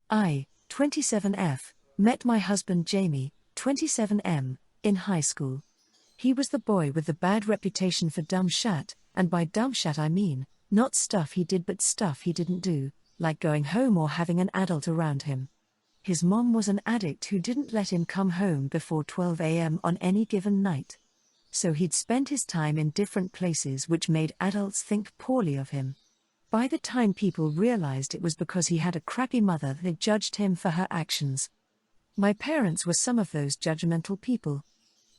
I, 27F, met my husband Jamie, 27M, in high school. He was the boy with the bad reputation for dumb shat, and by dumb shat I mean, not stuff he did but stuff he didn't do, like going home or having an adult around him. His mom was an addict who didn't let him come home before 12 a.m. on any given night. So he'd spend his time in different places which made adults think poorly of him. By the time people realized it was because he had a crappy mother, they judged him for her actions. My parents were some of those judgmental people.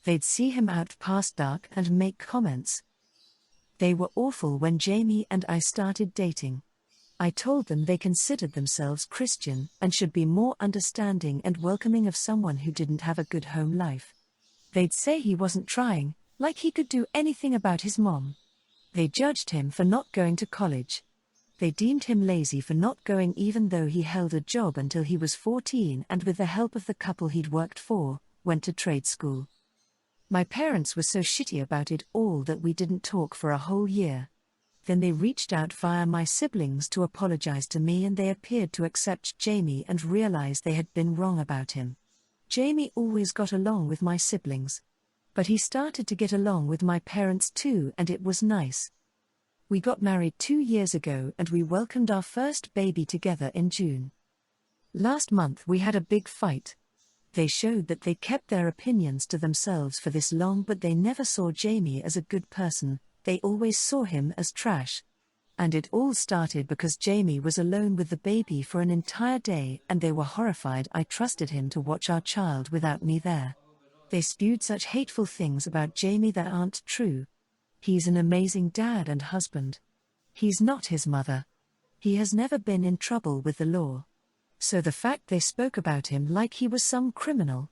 They'd see him out past dark and make comments. They were awful when Jamie and I started dating. I told them they considered themselves Christian and should be more understanding and welcoming of someone who didn't have a good home life. They'd say he wasn't trying, like he could do anything about his mom. They judged him for not going to college. They deemed him lazy for not going even though he held a job until he was 14 and with the help of the couple he'd worked for, went to trade school. My parents were so shitty about it all that we didn't talk for a whole year. Then they reached out via my siblings to apologize to me, and they appeared to accept Jamie and realize they had been wrong about him. Jamie always got along with my siblings. But he started to get along with my parents too, and it was nice. We got married 2 years ago and we welcomed our first baby together in June. Last month we had a big fight. They showed that they kept their opinions to themselves for this long, but they never saw Jamie as a good person, they always saw him as trash. And it all started because Jamie was alone with the baby for an entire day and they were horrified I trusted him to watch our child without me there. They spewed such hateful things about Jamie that aren't true. He's an amazing dad and husband. He's not his mother. He has never been in trouble with the law. So the fact they spoke about him like he was some criminal.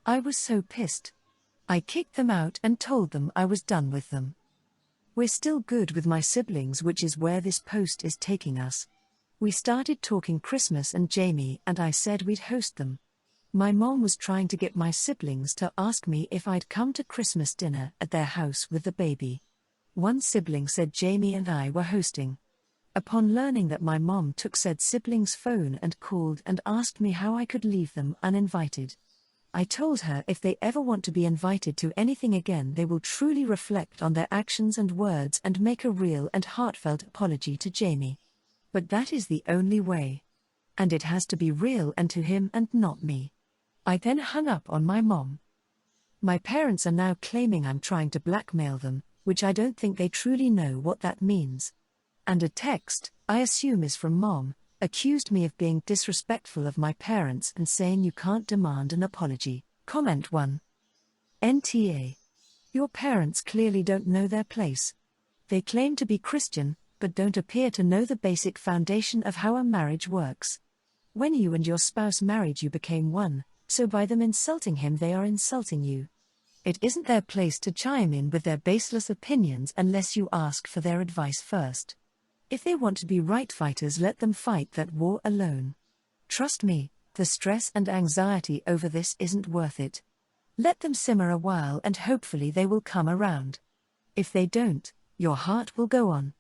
I was so pissed. I kicked them out and told them I was done with them. We're still good with my siblings, which is where this post is taking us. We started talking Christmas and Jamie and I said we'd host them. My mom was trying to get my siblings to ask me if I'd come to Christmas dinner at their house with the baby. One sibling said Jamie and I were hosting. Upon learning that, my mom took said sibling's phone and called and asked me how I could leave them uninvited. I told her if they ever want to be invited to anything again, they will truly reflect on their actions and words and make a real and heartfelt apology to Jamie. But that is the only way. And it has to be real and to him and not me. I then hung up on my mom. My parents are now claiming I'm trying to blackmail them, which I don't think they truly know what that means. And a text, I assume is from mom, accused me of being disrespectful of my parents and saying you can't demand an apology. Comment 1. NTA. Your parents clearly don't know their place. They claim to be Christian, but don't appear to know the basic foundation of how a marriage works. When you and your spouse married, you became one, so by them insulting him they are insulting you. It isn't their place to chime in with their baseless opinions unless you ask for their advice first. If they want to be right fighters, let them fight that war alone. Trust me, the stress and anxiety over this isn't worth it. Let them simmer a while and hopefully they will come around. If they don't, your heart will go on.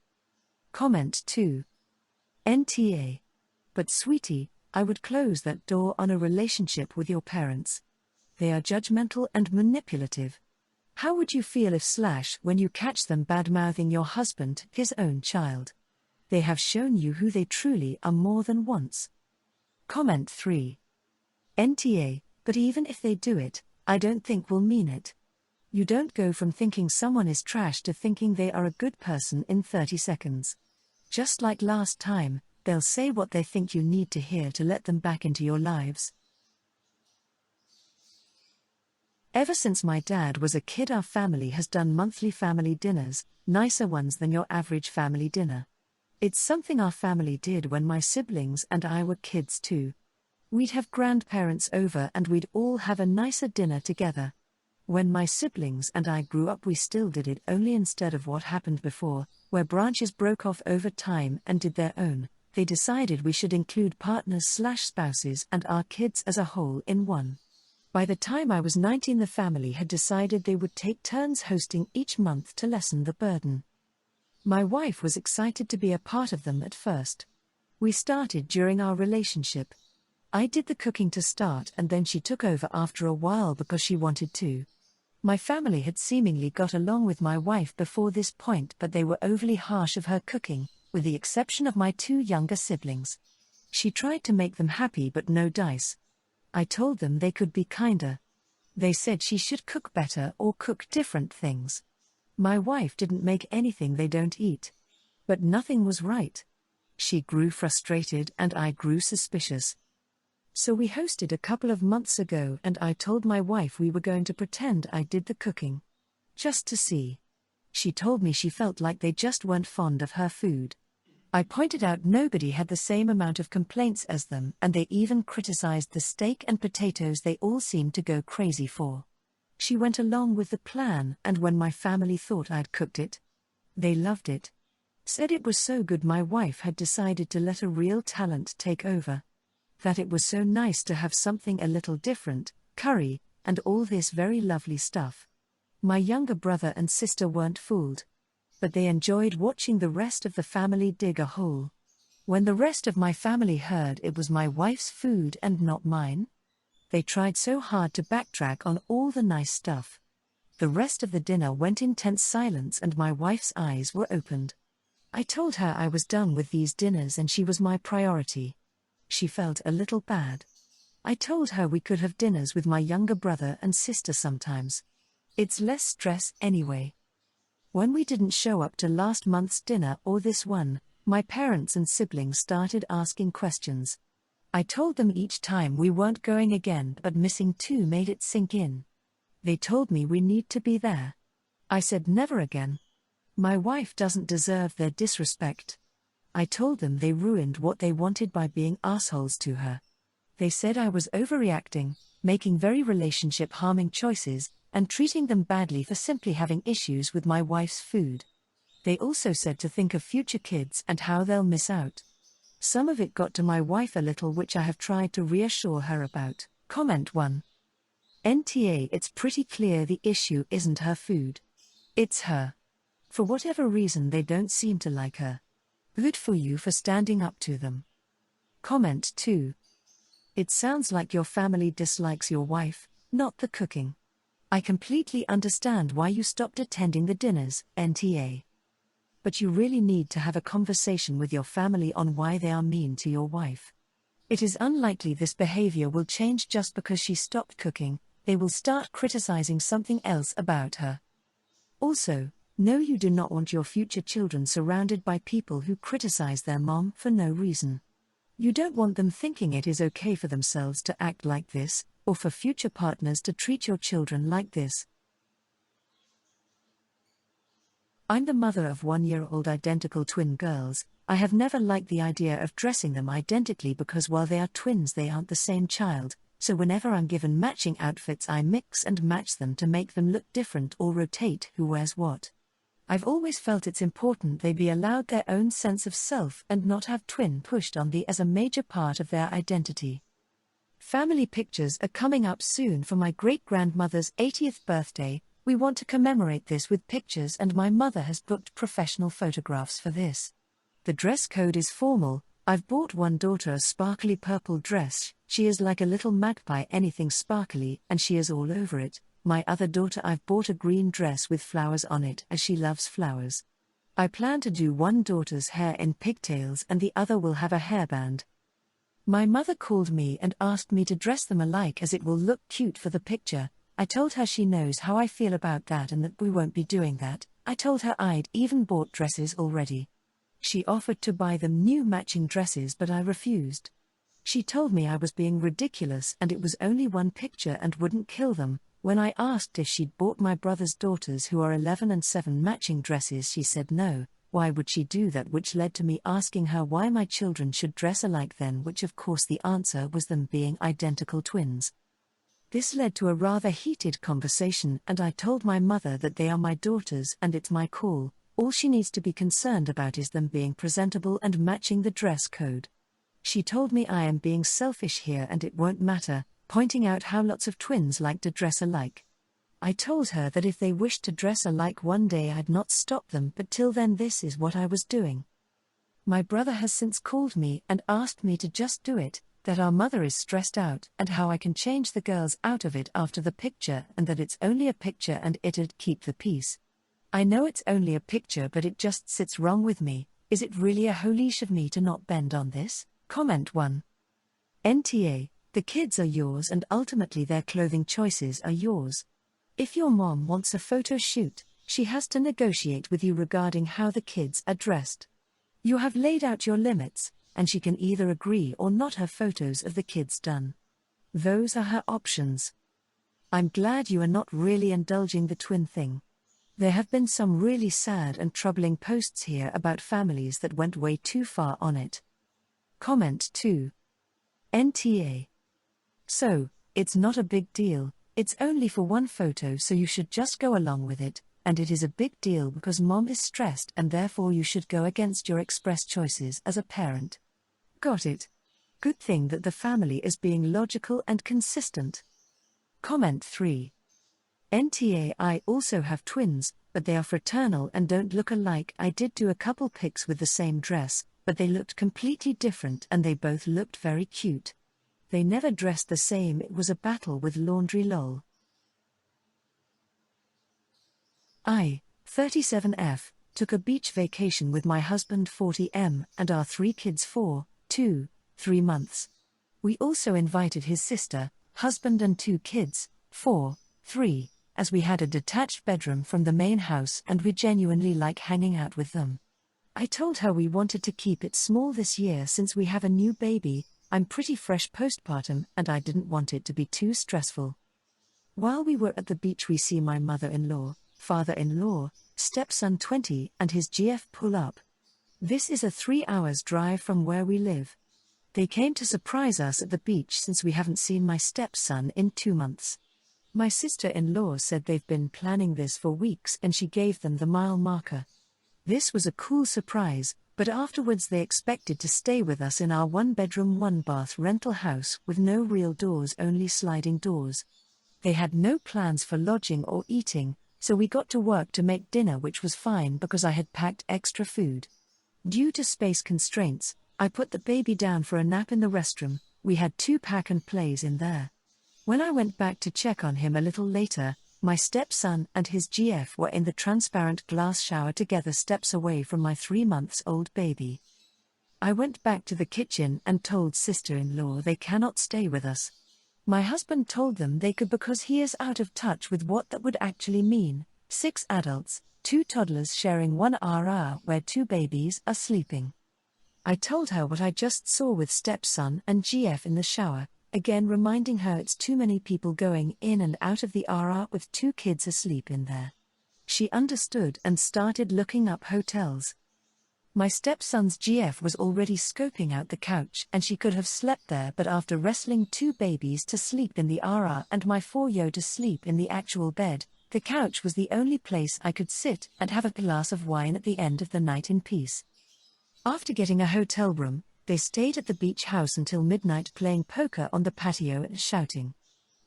Comment 2. NTA. But sweetie, I would close that door on a relationship with your parents. They are judgmental and manipulative. How would you feel if when you catch them bad-mouthing your husband, his own child? They have shown you who they truly are more than once. Comment 3. NTA, but even if they do it, I don't think we'll mean it. You don't go from thinking someone is trash to thinking they are a good person in 30 seconds. Just like last time, they'll say what they think you need to hear to let them back into your lives. Ever since my dad was a kid, our family has done monthly family dinners, nicer ones than your average family dinner. It's something our family did when my siblings and I were kids too. We'd have grandparents over and we'd all have a nicer dinner together. When my siblings and I grew up, we still did it, only instead of what happened before, where branches broke off over time and did their own, they decided we should include partners/spouses and our kids as a whole in one. By the time I was 19, the family had decided they would take turns hosting each month to lessen the burden. My wife was excited to be a part of them at first. We started during our relationship. I did the cooking to start and then she took over after a while because she wanted to. My family had seemingly got along with my wife before this point, but they were overly harsh of her cooking, with the exception of my 2 younger siblings. She tried to make them happy but no dice. I told them they could be kinder. They said she should cook better or cook different things. My wife didn't make anything they don't eat. But nothing was right. She grew frustrated and I grew suspicious. So we hosted a couple of months ago and I told my wife we were going to pretend I did the cooking. Just to see. She told me she felt like they just weren't fond of her food. I pointed out nobody had the same amount of complaints as them and they even criticized the steak and potatoes they all seemed to go crazy for. She went along with the plan and when my family thought I'd cooked it, they loved it. Said it was so good my wife had decided to let a real talent take over. That it was so nice to have something a little different, curry, and all this very lovely stuff. My younger brother and sister weren't fooled. But they enjoyed watching the rest of the family dig a hole. When the rest of my family heard it was my wife's food and not mine, they tried so hard to backtrack on all the nice stuff. The rest of the dinner went in tense silence and my wife's eyes were opened. I told her I was done with these dinners and she was my priority. She felt a little bad. I told her we could have dinners with my younger brother and sister sometimes. It's less stress anyway. When we didn't show up to last month's dinner or this one, my parents and siblings started asking questions. I told them each time we weren't going again, but missing 2 made it sink in. They told me we need to be there. I said never again. My wife doesn't deserve their disrespect. I told them they ruined what they wanted by being assholes to her. They said I was overreacting, making very relationship-harming choices, and treating them badly for simply having issues with my wife's food. They also said to think of future kids and how they'll miss out. Some of it got to my wife a little, which I have tried to reassure her about. Comment 1. NTA, it's pretty clear the issue isn't her food. It's her. For whatever reason they don't seem to like her. Good for you for standing up to them. Comment 2. It sounds like your family dislikes your wife, not the cooking. I completely understand why you stopped attending the dinners, NTA. But you really need to have a conversation with your family on why they are mean to your wife. It is unlikely this behavior will change just because she stopped cooking. They will start criticizing something else about her. Also, no, you do not want your future children surrounded by people who criticize their mom for no reason. You don't want them thinking it is okay for themselves to act like this, or for future partners to treat your children like this. I'm the mother of 1-year-old identical twin girls. I have never liked the idea of dressing them identically because while they are twins they aren't the same child, so whenever I'm given matching outfits I mix and match them to make them look different or rotate who wears what. I've always felt it's important they be allowed their own sense of self and not have twin pushed on the as a major part of their identity. Family pictures are coming up soon for my great-grandmother's 80th birthday. We want to commemorate this with pictures and my mother has booked professional photographs for this. The dress code is formal. I've bought one daughter a sparkly purple dress. She is like a little magpie, anything sparkly, and she is all over it. My other daughter I've bought a green dress with flowers on it as she loves flowers. I plan to do one daughter's hair in pigtails and the other will have a hairband. My mother called me and asked me to dress them alike as it will look cute for the picture. I told her she knows how I feel about that and that we won't be doing that. I told her I'd even bought dresses already. She offered to buy them new matching dresses but I refused. She told me I was being ridiculous and it was only one picture and wouldn't kill them. When I asked if she'd bought my brother's daughters who are 11 and 7 matching dresses, she said no. Why would she do that? Which led to me asking her why my children should dress alike then, which of course the answer was them being identical twins. This led to a rather heated conversation and I told my mother that they are my daughters and it's my call. All she needs to be concerned about is them being presentable and matching the dress code. She told me I am being selfish here and it won't matter, pointing out how lots of twins like to dress alike. I told her that if they wished to dress alike one day I'd not stop them, but till then this is what I was doing. My brother has since called me and asked me to just do it. that our mother is stressed out and how I can change the girls out of it after the picture and that it's only a picture and it'd keep the peace. I know it's only a picture but it just sits wrong with me. Is it really a holish of me to not bend on this? Comment 1. NTA, the kids are yours and ultimately their clothing choices are yours. If your mom wants a photo shoot, she has to negotiate with you regarding how the kids are dressed. You have laid out your limits, and she can either agree or not have photos of the kids done. Those are her options. I'm glad you are not really indulging the twin thing. There have been some really sad and troubling posts here about families that went way too far on it. Comment 2. NTA. So, it's not a big deal, it's only for one photo so you should just go along with it, and it is a big deal because mom is stressed and therefore you should go against your express choices as a parent. Got it. Good thing that the family is being logical and consistent. Comment 3. NTA. I also have twins, but they are fraternal and don't look alike. I did do a couple pics with the same dress, but they looked completely different and they both looked very cute. They never dressed the same. It was a battle with laundry lol. I, 37F, took a beach vacation with my husband 40M and our 3 kids 4, 2, 3 months. We also invited his sister, husband and 2 kids, 4, 3, as we had a detached bedroom from the main house and we genuinely like hanging out with them. I told her we wanted to keep it small this year since we have a new baby. I'm pretty fresh postpartum and I didn't want it to be too stressful. While we were at the beach we see my mother-in-law, father-in-law, stepson 20 and his GF pull up. This is a 3 hours drive from where we live. They came to surprise us at the beach since we haven't seen my stepson in 2 months. My sister-in-law said they've been planning this for weeks and she gave them the mile marker. This was a cool surprise, but afterwards they expected to stay with us in our 1-bedroom 1-bath rental house with no real doors, only sliding doors. They had no plans for lodging or eating, so we got to work to make dinner, which was fine because I had packed extra food. Due to space constraints, I put the baby down for a nap in the restroom. We had 2 pack and plays in there. When I went back to check on him a little later, my stepson and his GF were in the transparent glass shower together, steps away from my 3-month-old baby. I went back to the kitchen and told sister-in-law they cannot stay with us. My husband told them they could because he is out of touch with what that would actually mean. 6 adults, 2 toddlers sharing 1 RR where 2 babies are sleeping. I told her what I just saw with stepson and GF in the shower, again reminding her it's too many people going in and out of the RR with 2 kids asleep in there. She understood and started looking up hotels. My stepson's GF was already scoping out the couch and she could have slept there, but after wrestling 2 babies to sleep in the RR and my 4-year-old to sleep in the actual bed, the couch was the only place I could sit and have a glass of wine at the end of the night in peace. After getting a hotel room, they stayed at the beach house until midnight playing poker on the patio and shouting.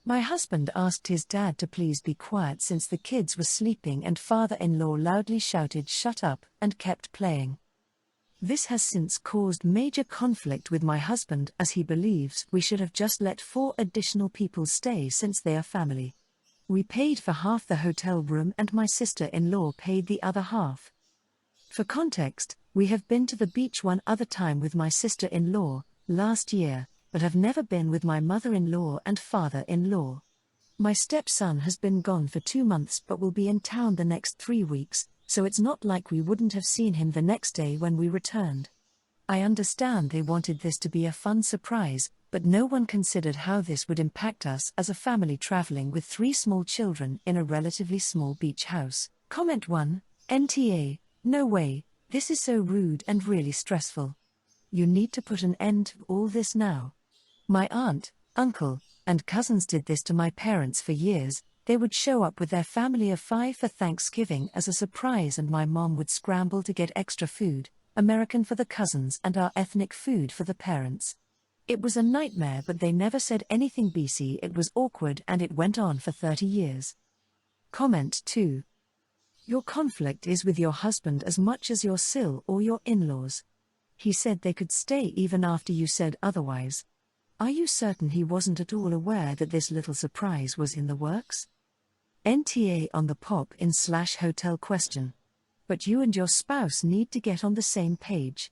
My husband asked his dad to please be quiet since the kids were sleeping and father-in-law loudly shouted "shut up" and kept playing. This has since caused major conflict with my husband as he believes we should have just let 4 additional people stay since they are family. We paid for half the hotel room and my sister-in-law paid the other half. For context, we have been to the beach one other time with my sister-in-law, last year, but have never been with my mother-in-law and father-in-law. My stepson has been gone for 2 months but will be in town the next 3 weeks, so it's not like we wouldn't have seen him the next day when we returned. I understand they wanted this to be a fun surprise, but no one considered how this would impact us as a family traveling with 3 small children in a relatively small beach house. Comment 1, NTA, no way, this is so rude and really stressful. You need to put an end to all this now. My aunt, uncle, and cousins did this to my parents for years. They would show up with their family of 5 for Thanksgiving as a surprise and my mom would scramble to get extra food, American for the cousins and our ethnic food for the parents. It was a nightmare, but they never said anything BC. It was awkward and it went on for 30 years. Comment 2. Your conflict is with your husband as much as your SIL or your in-laws. He said they could stay even after you said otherwise. Are you certain he wasn't at all aware that this little surprise was in the works? NTA on the pop in /hotel question. But you and your spouse need to get on the same page.